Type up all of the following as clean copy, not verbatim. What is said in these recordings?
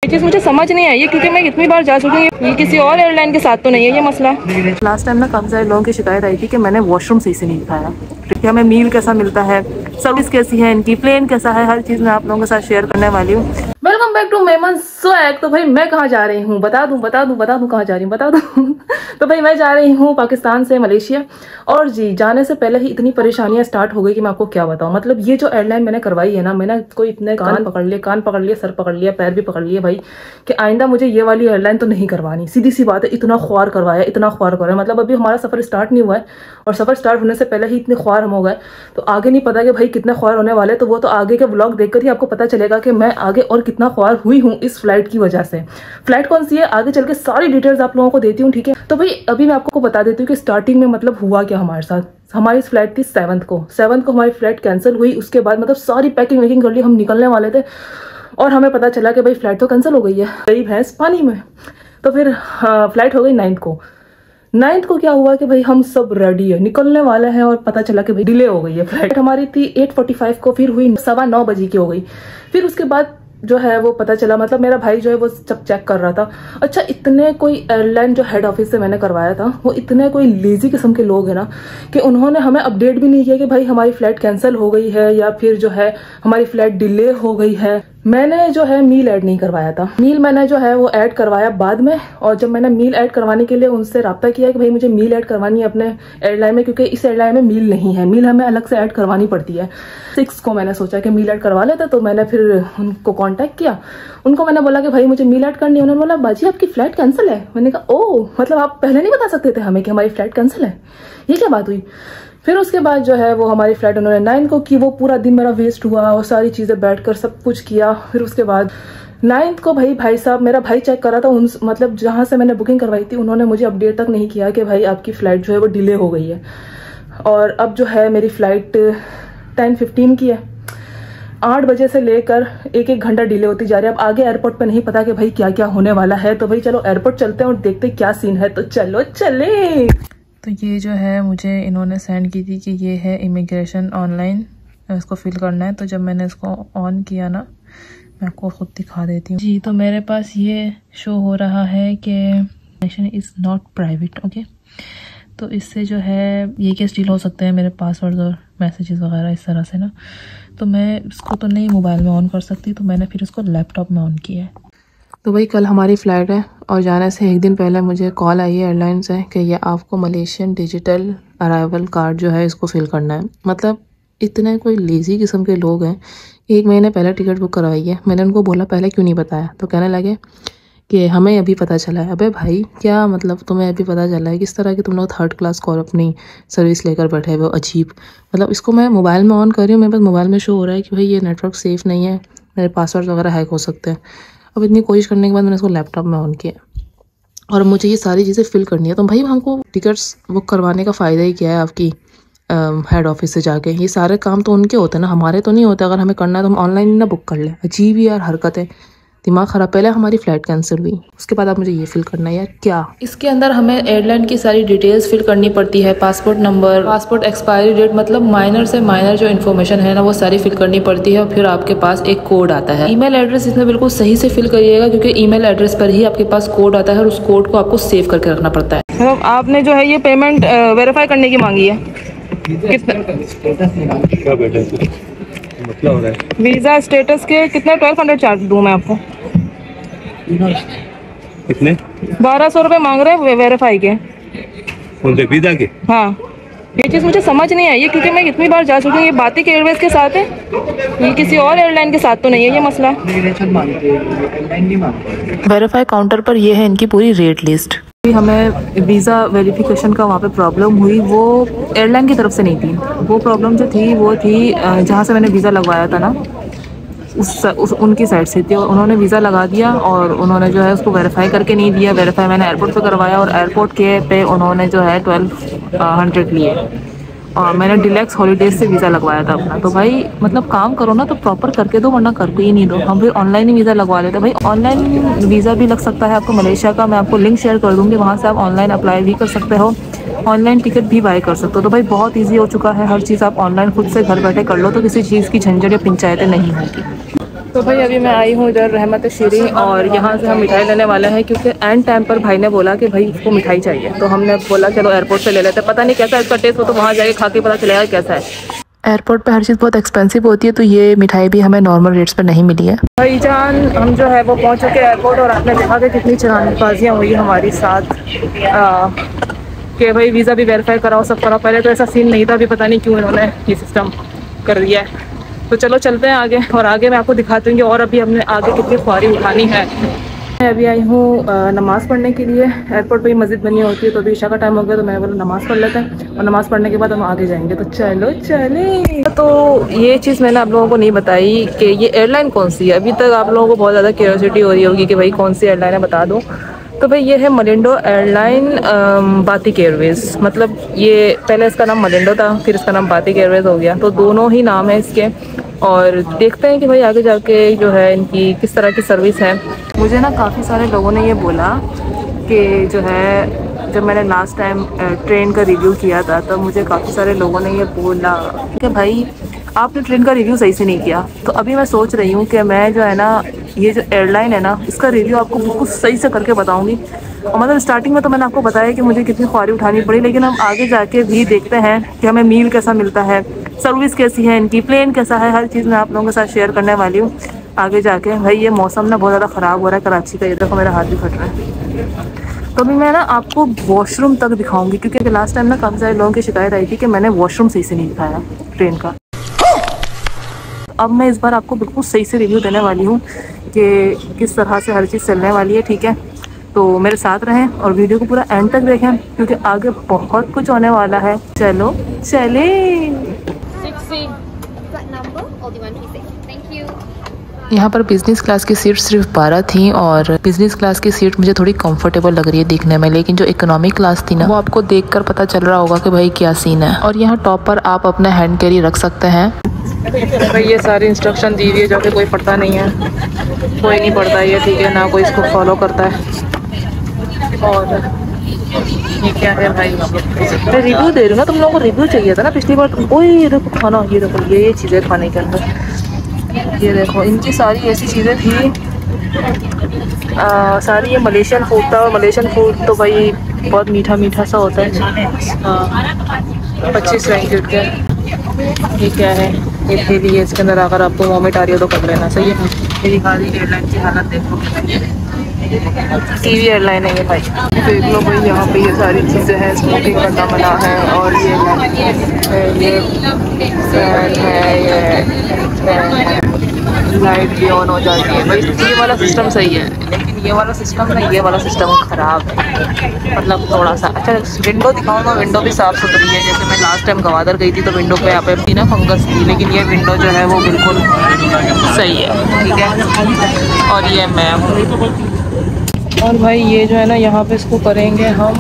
ये चीज़ मुझे समझ नहीं आई है क्योंकि मैं कितनी बार जा चुकी हूँ, ये किसी और एयरलाइन के साथ तो नहीं है ये मसला। लास्ट टाइम ना काफ़ी सारे लोगों की शिकायत आई थी कि मैंने वॉशरूम सही से नहीं दिखाया, ठीक है। हमें मील कैसा मिलता है, सर्विस कैसी है इनकी, प्लेन कैसा है, हर चीज़ मैं आप लोगों के साथ शेयर करने वाली हूँ। Welcome back to Memon swag. तो भाई मैं कहाँ जा रही हूँ बता दूँ कहाँ जा रही हूँ बता दूँ तो भाई मैं जा रही हूँ पाकिस्तान से मलेशिया। और जी जाने से पहले ही इतनी परेशानियां स्टार्ट हो गई कि मैं आपको क्या बताऊँ। मतलब ये जो एयरलाइन मैंने करवाई है ना, मैंने कोई इतने कान पकड़ लिए, सर पकड़ लिया, पैर भी पकड़ लिए भाई कि आइंदा मुझे ये वाली एयरलाइन तो नहीं करवानी। सीधी सी बात है, इतना ख्वार करवाया। मतलब अभी हमारा सफ़र स्टार्ट नहीं हुआ है और सफ़र स्टार्ट होने से पहले ही इतने ख्वार हम हो गए, तो आगे नहीं पता कि भाई कितने ख्वार होने वाले। तो वो तो आगे के व्लॉग देखकर ही आपको पता चलेगा कि मैं आगे और कितना ख्वार हुई हूँ इस फ्लाइट की वजह से। फ्लाइट कौन सी है आगे चल के सारी डिटेल्स आप लोगों को देती हूँ, ठीक है। तो भाई अभी मैं आपको बता देती हूँ कि स्टार्टिंग में मतलब हुआ क्या हमारे साथ। हमारी फ्लाइट थी 7 को हमारी फ्लाइट कैंसिल हुई। उसके बाद मतलब सारी पैकिंग वैकिंग कर ली, हम निकलने वाले थे और हमें पता चला कि भाई फ्लाइट तो कैंसिल हो गई है, गई भैंस पानी में। तो फिर फ्लाइट हो गई 9 को क्या हुआ कि भाई हम सब रेडी है, निकलने वाले हैं और पता चला कि भाई डिले हो गई है। फ्लाइट हमारी थी 8:45 को, फिर हुई 9:15 बजे की हो गई। फिर उसके बाद जो है वो पता चला, मतलब मेरा भाई जो है वो जब चेक कर रहा था, अच्छा इतने कोई एयरलाइन जो हेड ऑफिस से मैंने करवाया था वो इतने कोई लेजी किस्म के लोग हैं ना कि उन्होंने हमें अपडेट भी नहीं किया कि भाई हमारी फ्लाइट कैंसिल हो गई है या फिर जो है हमारी फ्लाइट डिले हो गई है। मैंने जो है मील ऐड नहीं करवाया था, मील मैंने जो है वो ऐड करवाया बाद में। और जब मैंने मील ऐड करवाने के लिए उनसे रब्ता किया कि भाई मुझे मील ऐड करवानी है अपने एयरलाइन में, क्योंकि इस एयरलाइन में मील नहीं है, मील हमें अलग से ऐड करवानी पड़ती है। 6 को मैंने सोचा कि मील ऐड करवा लेते, तो मैंने फिर उनको कॉन्टैक्ट किया। उनको मैंने बोला कि भाई मुझे मील ऐड करनी है। उन्होंने बोला बाजी आपकी फ्लाइट कैंसिल है। मैंने कहा ओ मतलब आप पहले नहीं बता सकते थे हमें कि हमारी फ्लाइट कैंसिल है, ये क्या बात हुई। फिर उसके बाद जो है वो हमारी फ्लाइट उन्होंने 9 को की। वो पूरा दिन मेरा वेस्ट हुआ और सारी चीज़ें बैठकर सब कुछ किया। फिर उसके बाद 9 को भाई साहब मेरा भाई चेक कर रहा था, उन मतलब जहाँ से मैंने बुकिंग करवाई थी उन्होंने मुझे अपडेट तक नहीं किया कि भाई आपकी फ़्लाइट जो है वो डिले हो गई है। और अब जो है मेरी फ़्लाइट 10:15 की है। 8 बजे से लेकर एक घंटा डिले होती जा रही है। अब आगे एयरपोर्ट पे नहीं पता कि भाई क्या क्या होने वाला है। तो भाई चलो एयरपोर्ट चलते हैं और देखते क्या सीन है। तो चलो चले। तो ये जो है मुझे इन्होंने सेंड की थी कि ये है इमिग्रेशन ऑनलाइन, इसको फिल करना है। तो जब मैंने इसको ऑन किया ना, मैं आपको खुद दिखा देती हूँ जी। तो मेरे पास ये शो हो रहा है कि immigration is not private, okay. तो इससे जो है ये केस डील हो सकते हैं मेरे पासवर्ड और मैसेजेस वगैरह इस तरह से ना। तो मैं इसको तो नहीं मोबाइल में ऑन कर सकती, तो मैंने फिर इसको लैपटॉप में ऑन किया है। तो भाई कल हमारी फ़्लाइट है और जाने से एक दिन पहले मुझे कॉल आई है एयरलाइन से कि ये आपको मलेशियन डिजिटल अराइवल कार्ड जो है इसको फिल करना है। मतलब इतने कोई लेज़ी किस्म के लोग हैं। 1 महीने पहले टिकट बुक करवाई है, मैंने उनको बोला पहले क्यों नहीं बताया, तो कहने लगे कि हमें अभी पता चला है। अबे भाई क्या मतलब तुम्हें अभी पता चला है, किस तरह की तुम लोग 3rd क्लास को अपनी सर्विस लेकर बैठे हुए, अजीब। मतलब इसको मैं मोबाइल में ऑन कर रही हूँ, मेरे पास मोबाइल में शो हो रहा है कि भाई ये नेटवर्क सेफ़ नहीं है, मेरे पासवर्ड वगैरह हैक हो सकते हैं। अब इतनी कोशिश करने के बाद मैंने इसको लैपटॉप में ऑन किया और मुझे ये सारी चीज़ें फिल करनी है। तो भाई हमको टिकट्स बुक करवाने का फ़ायदा ही क्या है आपकी हेड ऑफिस से जाके। ये सारे काम तो उनके होते हैं ना, हमारे तो नहीं होते। अगर हमें करना है तो हम ऑनलाइन ना बुक कर लें। अजीब ही यार हरकत है, दिमाग ख़राब। पहले हमारी फ़्लाइट कैंसिल हुई, उसके बाद आप मुझे ये फिल करना है यार क्या। इसके अंदर हमें एयरलाइन की सारी डिटेल्स फिल करनी पड़ती है, passport number, passport expiry date, मतलब माइनर से माइनर जो इन्फॉर्मेशन है ना वो सारी फिल करनी पड़ती है। और फिर आपके पास एक कोड आता है। ईमेल एड्रेस इसमें बिल्कुल सही से फिल करिएगा, क्योंकि ईमेल एड्रेस पर ही आपके पास कोड आता है और उस कोड को आपको सेव करके रखना पड़ता है। मतलब आपने जो है ये पेमेंट वेरीफाई करने की मांगी है, मतलब हो रहा है वीज़ा स्टेटस के कितने 1200 चार्ज दूँ मैं आपको? कितने? 1200 रुपये मांग रहे हैं वेरीफाई के। कौन से वीज़ा के? हाँ ये चीज़ मुझे समझ नहीं आई है क्योंकि मैं कितनी बार जा चुकी हूँ। ये बातिक एयरवेज के साथ है, ये किसी और एयरलाइन के साथ तो नहीं है ये मसला। वेरीफाई काउंटर पर ये है इनकी पूरी रेट लिस्ट। हमें वीज़ा वेरिफिकेशन का वहाँ पे प्रॉब्लम हुई, वो एयरलाइन की तरफ से नहीं थी। वो प्रॉब्लम जो थी वो थी जहाँ से मैंने वीज़ा लगवाया था ना उस उनकी साइड से थी। और उन्होंने वीज़ा लगा दिया और उन्होंने जो है उसको वेरीफाई करके नहीं दिया। वेरीफाई मैंने एयरपोर्ट पे करवाया और एयरपोर्ट के पे उन्होंने जो है 1200 लिए। और मैंने डिलैक्स हॉलीडेज से वीज़ा लगवाया था अपना। तो भाई मतलब काम करो ना तो प्रॉपर करके दो, वरना करके ही नहीं दो। हम फिर ऑनलाइन ही वीज़ा लगवा लेते। भाई ऑनलाइन वीज़ा भी लग सकता है आपको मलेशिया का, मैं आपको लिंक शेयर कर दूँगी, वहाँ से आप ऑनलाइन अप्लाई भी कर सकते हो, ऑनलाइन टिकट भी बाय कर सकते हो। तो भाई बहुत ईजी हो चुका है, हर चीज़ आप ऑनलाइन खुद से घर बैठे कर लो, तो किसी चीज़ की झंझट या पंचायतें नहीं होगी। तो भाई अभी मैं आई हूँ इधर रहमत शीरी और यहाँ से हम मिठाई लेने वाले हैं क्योंकि एंड टाइम पर भाई ने बोला कि भाई इसको मिठाई चाहिए, तो हमने बोला चलो एयरपोर्ट से ले लेते हैं। पता नहीं कैसा है इसका टेस्ट, वो तो वहाँ जाके खा के पता चलेगा कैसा है। एयरपोर्ट पे हर चीज़ बहुत एक्सपेंसिव होती है, तो ये मिठाई भी हमें नॉर्मल रेट्स पर नहीं मिली है। भाई जान हम जो है वो पहुँच चुके एयरपोर्ट और आपने देखा कि कितनी चराबाजियाँ हुई हमारी साथ कि भाई वीज़ा भी वेरीफाई कराओ, सब कराओ। पहले तो ऐसा सीन नहीं था, अभी पता नहीं क्यों इन्होंने ये सिस्टम कर दिया है। तो चलो चलते हैं आगे और आगे मैं आपको दिखाती हूँ और अभी हमने आगे कितनी ख्वारी उठानी है। मैं अभी आई हूँ नमाज़ पढ़ने के लिए। एयरपोर्ट पे ही मस्जिद बनी होती है, तो अभी ईशा का टाइम हो गया तो मैं बोला नमाज़ पढ़ लेते हैं और नमाज़ पढ़ने के बाद हम आगे जाएंगे। तो चलो चले। तो ये चीज़ मैंने आप लोगों को नहीं बताई कि ये एयरलाइन कौन सी है। अभी तक आप लोगों को बहुत ज़्यादा क्यूरियोसिटी हो रही होगी कि भाई कौन सी एयरलाइन है, बता दो। तो भाई ये है मलिंडो एयरलाइन बातिक एयरवेज़। मतलब ये पहले इसका नाम मलिंडो था, फिर इसका नाम बातिक एयरवेज़ हो गया, तो दोनों ही नाम है इसके। और देखते हैं कि भाई आगे जाके जो है इनकी किस तरह की सर्विस है। मुझे ना काफ़ी सारे लोगों ने ये बोला कि जो है जब मैंने लास्ट टाइम ट्रेन का रिव्यू किया था तो मुझे काफ़ी सारे लोगों ने ये बोला कि भाई आपने ट्रेन का रिव्यू सही से नहीं किया। तो अभी मैं सोच रही हूँ कि मैं जो है ना ये जो एयरलाइन है ना इसका रिव्यू आपको बिल्कुल सही से करके बताऊँगी। और मतलब स्टार्टिंग में तो मैंने आपको बताया कि मुझे कितनी ख्वारी उठानी पड़ी, लेकिन हम आगे जाके भी देखते हैं कि हमें मील कैसा मिलता है, सर्विस कैसी है इनकी, प्लेन कैसा है, हर चीज़ मैं आप लोगों के साथ शेयर करने वाली हूँ आगे जाके। भाई ये मौसम ना बहुत ज़्यादा ख़राब हो रहा है कराची का, ये देखो मेरा हाथ भी फट रहा है। तो अभी मैं ना आपको वॉशरूम तक दिखाऊंगी क्योंकि लास्ट टाइम ना काफ़ी सारे लोगों की शिकायत आई थी कि मैंने वॉशरूम सही से नहीं दिखाया ट्रेन का। अब मैं इस बार आपको बिल्कुल सही से रिव्यू देने वाली हूँ कि किस तरह से हर चीज़ चलने वाली है, ठीक है। तो मेरे साथ रहें और वीडियो को पूरा एंड तक देखें क्योंकि आगे बहुत कुछ होने वाला है। चलो चले। यहाँ पर बिज़नेस क्लास की सीट सिर्फ 12 थी और बिज़नेस क्लास की सीट मुझे थोड़ी कंफर्टेबल लग रही है दिखने में, लेकिन जो इकोनॉमिक क्लास थी ना वो आपको देखकर पता चल रहा होगा कि भाई क्या सीन है। और यहाँ टॉप पर आप अपना हैंड कैरी रख सकते हैं। भाई ये सारी इंस्ट्रक्शन दी हुई है जो कि कोई पढ़ता नहीं है, कोई नहीं पढ़ता ये, ठीक है ना, कोई इसको फॉलो करता है। और ये क्या है भाई, मैं रिव्यू दे रही हूँ ना, तुम लोगों को रिव्यू चाहिए था ना पिछली बार। ये देखो खाना, ये देखो ये चीज़ें खाने के अंदर, ये देखो इनकी सारी ऐसी चीज़ें थी। सारी ये मलेशियन फूड था और मलेशियन फूड तो भाई बहुत मीठा मीठा सा होता है। 25 रैंक के। ये क्या है, ये थैली है, इसके अंदर अगर आपको वॉमिट आ रही हो तो कर लेना, सही है। मेरी खाली एयरलाइन की हालत देखो, टीवी एयरलाइन है ये भाई, देख लो भाई। यहाँ पे ये सारी चीज़ें हैं, स्मोकिंग करना मना है और ये फैन है, ये लाइट भी ऑन हो जाती है भाई। ये वाला सिस्टम सही है, लेकिन ये वाला सिस्टम नहीं, ये वाला सिस्टम ख़राब है, मतलब थोड़ा सा। अच्छा विंडो दिखाऊँ ना, विंडो भी साफ़ सुथरी है। जैसे मैं लास्ट टाइम गवादर गई थी तो विंडो पे यहाँ पे थी ना फंगस थी, लेकिन ये विंडो जो है वो बिल्कुल सही है, ठीक है। और ये मैं और भाई ये जो है ना यहाँ पे इसको करेंगे हम,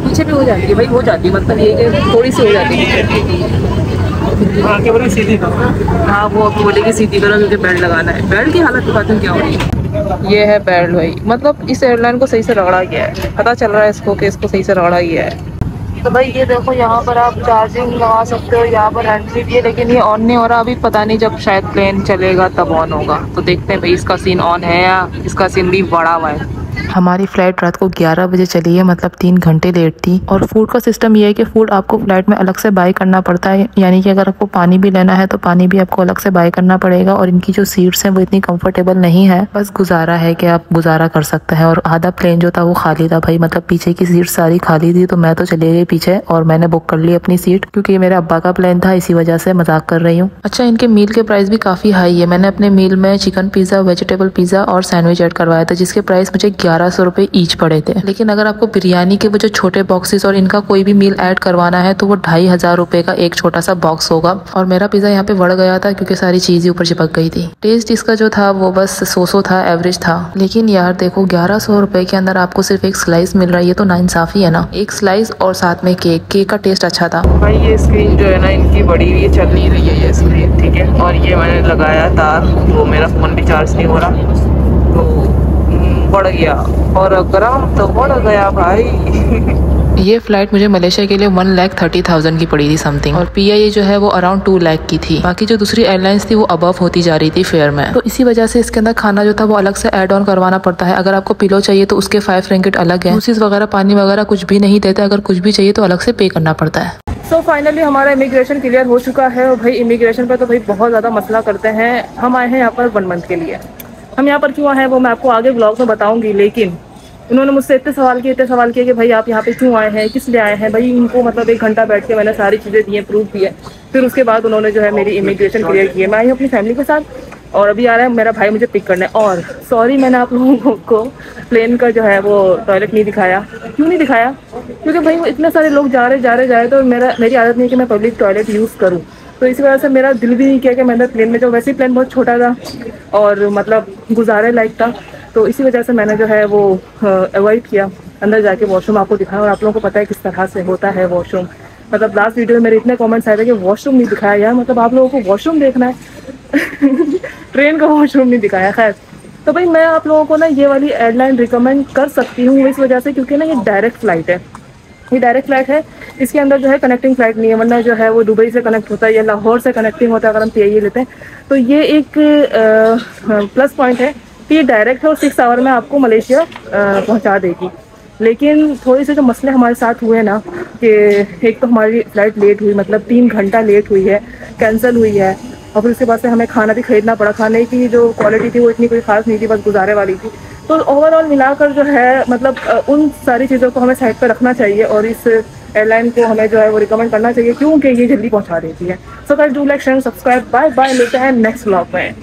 पीछे भी हो जाती है भाई, हो जाती है, मतलब ये कि थोड़ी सी हो जाती है। हाँ सीधी करो, हाँ वो आपको बोलेगी सीधी करो क्योंकि बेल्ट लगाना है। बेल्ट की हालत दिखाती हूँ क्या हो रही है। ये है बेल्ट भाई, मतलब इस एयरलाइन को सही से रगड़ा गया है, पता चल रहा है इसको कि इसको सही से रगड़ा गया है। तो भाई ये देखो यहाँ पर आप चार्जिंग लगा सकते हो, यहाँ पर हैंड फ्री भी है, लेकिन ये ऑन नहीं हो रहा अभी, पता नहीं जब शायद प्लेन चलेगा तब ऑन होगा। तो देखते हैं भाई इसका सीन ऑन है या इसका सीन भी बड़ा हुआ है। हमारी फ़्लाइट रात को 11 बजे चली है, मतलब 3 घंटे लेट थी। और फूड का सिस्टम ये है कि फ़ूड आपको फ़्लाइट में अलग से बाय करना पड़ता है, यानी कि अगर आपको पानी भी लेना है तो पानी भी आपको अलग से बाय करना पड़ेगा। और इनकी जो सीट्स हैं वो इतनी कंफर्टेबल नहीं है, बस गुजारा है कि आप गुजारा कर सकते हैं। और आधा प्लेन जो था वो खाली था भाई, मतलब पीछे की सीट सारी खाली थी, तो मैं तो चले गई पीछे और मैंने बुक कर ली अपनी सीट क्योंकि ये मेरे अब्बा का प्लेन था, इसी वजह से मजाक कर रही हूँ। अच्छा इनके मील के प्राइस भी काफ़ी हाई है। मैंने अपने मील में चिकन पिज़्ज़ा, वेजिटेबल पिज़्ज़ा और सैंडविच ऐड करवाया था, जिसके प्राइस मुझे 1100 रुपये ईच पड़े थे। लेकिन अगर आपको बिरयानी के वो जो छोटे बॉक्सेस और इनका कोई भी मील ऐड करवाना है तो वो 2500 रुपए का एक छोटा सा बॉक्स होगा। और मेरा पिज़्ज़ा यहाँ पे बढ़ गया था क्योंकि सारी चीज़ें ऊपर चिपक गई थी। टेस्ट इसका जो था वो बस सो था, एवरेज था। लेकिन यार देखो 1100 रुपए के अंदर आपको सिर्फ एक स्लाइस मिल रहा है, ये तो नाइंसाफी है ना। एक स्लाइस और साथ में केक का टेस्ट अच्छा था भाई। ये स्क्रीन जो है ना इनकी बड़ी हुई चल नहीं रही है ये स्क्रीन, ठीक है। और ये मैंने लगाया तार तो मेरा फ़ोन भी चार्ज नहीं हो रहा, तो बढ़ गया और गरम तो बढ़ गया भाई। ये फ्लाइट मुझे मलेशिया के लिए 1,30,000 की पड़ी थी समथिंग, और PIA जो है वो अराउंड 2 लाख की थी। बाकी जो दूसरी एयरलाइंस थी वो अबव होती जा रही थी फेयर में। तो इसी वजह से इसके अंदर खाना जो था वो अलग से ऐड ऑन करवाना पड़ता है। अगर आपको पिलो चाहिए तो उसके 5 रिंगिट अलग है। जूसेस वगैरह, पानी वगैरह कुछ भी नहीं देते। अगर कुछ भी चाहिए तो अलग से पे करना पड़ता है। सो फाइनली हमारा इमिग्रेशन क्लियर हो चुका है। और भाई इमिग्रेशन पर तो भाई बहुत ज़्यादा मसला करते हैं। हम आए हैं यहाँ पर 1 मंथ के लिए। हम यहाँ पर क्यों आए हैं वो मैं आपको आगे ब्लॉग में बताऊंगी, लेकिन उन्होंने मुझसे इतने सवाल किए कि भाई आप यहाँ पे क्यों आए हैं, किस लिए आए हैं। भाई इनको मतलब 1 घंटा बैठ के मैंने सारी चीज़ें दी हैं, प्रूफ दिए। फिर उसके बाद उन्होंने जो है मेरी इमिग्रेशन क्लियर की है। मैं आई हूँ अपनी फैमिली के साथ, और अभी आ रहा है मेरा भाई मुझे पिक करने। और सॉरी मैंने आप लोगों को प्लेन का जो है वो टॉयलेट नहीं दिखाया। क्यों नहीं दिखाया? क्योंकि भाई इतने सारे लोग जा रहे तो मेरी आदत नहीं है कि मैं पब्लिक टॉयलेट यूज़ करूँ। तो इसी वजह से मेरा दिल भी नहीं किया कि मैंने प्लेन में, जो वैसे ही प्लेन बहुत छोटा था और मतलब गुजारे लायक था, तो इसी वजह से मैंने जो है वो अवॉइड किया अंदर जाके वॉशरूम आपको दिखाया। और आप लोगों को पता है किस तरह से होता है वॉशरूम। मतलब लास्ट वीडियो में मेरे इतने कमेंट्स आए थे कि वॉशरूम नहीं दिखाया यार, मतलब आप लोगों को वॉशरूम देखना है ट्रेन का वॉशरूम नहीं दिखाया। खैर, तो भाई मैं आप लोगों को ना ये वाली एयरलाइन रिकमेंड कर सकती हूँ इस वजह से, क्योंकि ना ये डायरेक्ट फ़्लाइट है। ये डायरेक्ट फ्लाइट है, इसके अंदर जो है कनेक्टिंग फ्लाइट नहीं है, वरना जो है वो दुबई से कनेक्ट होता है या लाहौर से कनेक्टिंग होता है अगर हम PIA लेते हैं। तो ये एक प्लस पॉइंट है कि ये डायरेक्ट है और 6 आवर में आपको मलेशिया पहुंचा देगी। लेकिन थोड़े से जो मसले हमारे साथ हुए ना, कि एक तो हमारी फ़्लाइट लेट हुई, मतलब 3 घंटा लेट हुई है, कैंसिल हुई है। और फिर उसके बाद से हमें खाना भी खरीदना पड़ा। खाने की जो क्वालिटी थी वो इतनी कोई ख़ास नहीं थी, बस गुजारे वाली थी। तो ओवरऑल मिलाकर जो है मतलब उन सारी चीज़ों को हमें साइड पर रखना चाहिए और इस एयरलाइन को हमें जो है वो रिकमेंड करना चाहिए, क्योंकि ये जल्दी पहुंचा देती है। So guys do like, share, subscribe. Bye bye, लेते हैं नेक्स्ट व्लॉग में।